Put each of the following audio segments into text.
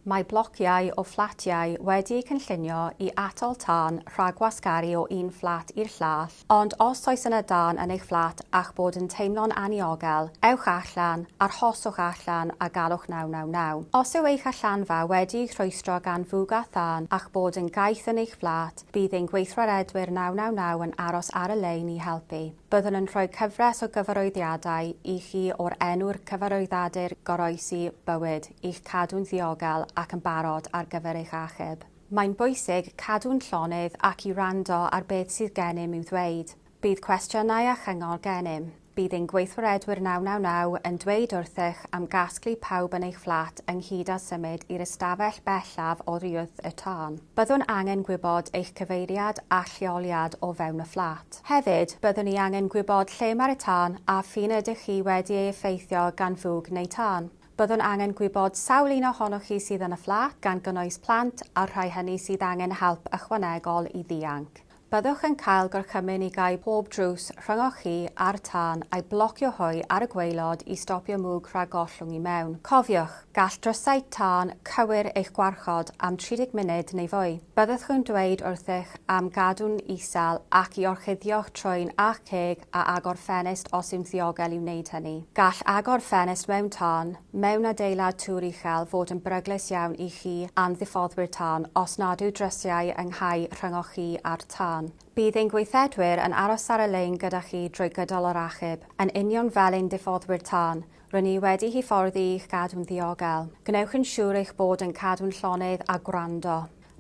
Mae blociau o fflatiau wedi'u cynllunio i atal tân rhag wasgaru o un fflat i'r llall, ond os oes yna dân yn eich fflat a'ch bod yn teimlo'n aniogel, ewch allan, arhoswch allan a galwch 999. Os yw eich allanfa wedi'i rhwystro gan fwg a tân a'ch bod yn gaeth yn eich fflat, bydd ein gweithredwyr 999 yn aros ar y lein i helpu. Byddwn yn rhoi cyfres o gyfarwyddiadau i chi o'r enw'r Cyfarwyddydd Goroesi Bywyd i'ch cadw'n ddiogel ac yn barod ar gyfer eich achub. Mae'n bwysig cadw'n llonydd ac i wrando ar beth sydd gennym i'w ddweud. Bydd cwestiynau a chyngor gennym. Bydd ein gweithredwyr 999 yn dweud wrthych am gasglu pawb yn eich fflat ynghyd â symud i'r ystafell bellaf oddiwrth y tân. Byddwn angen gwybod eich cyfeiriad a lleoliad o fewn y fflat. Hefyd, byddwn ni angen gwybod lle mae'r tân a phyn ydych chi wedi ei effeithio gan fwg neu tân. Byddwn angen gwybod sawl un ohonoch chi sydd yn y fflat, gan gynnwys plant a rhai hynny sydd angen help ychwanegol i ddianc. Byddwch yn cael gorchymyn i gael pob drws rhyngoch chi a'r tân a'i blocio hwy ar y gwaelod i stopio mwg rhag gollwng i mewn. Cofiwch, gall drysau tân cywir eich gwarchod am 30 munud neu fwy. Byddwch yn dweud wrthych am gadw'n isel ac i orchuddio'ch trwyn a'ch ceg a agor ffenest os yw'n ddiogel i wneud hynny. Gall agor ffenest mewn tân, mewn adeilad tŵr uchel fod yn beryglus iawn i chi a'n ddiffoddwyr tân os nad yw drysiau ynghau rhyngoch chi a'r tân. Bydd ein gweithredwyr yn aros ar y lein gyda chi drwy gydol yr achub. Yn union fel ein diffoddwyr tân, rydyn ni wedi hyfforddi i'ch gadw'n ddiogel. Gwnewch yn siŵr eich bod yn cadw'n llonydd a gwrando.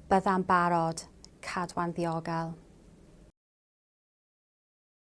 Bydda'n barod. Cadwa'n ddiogel.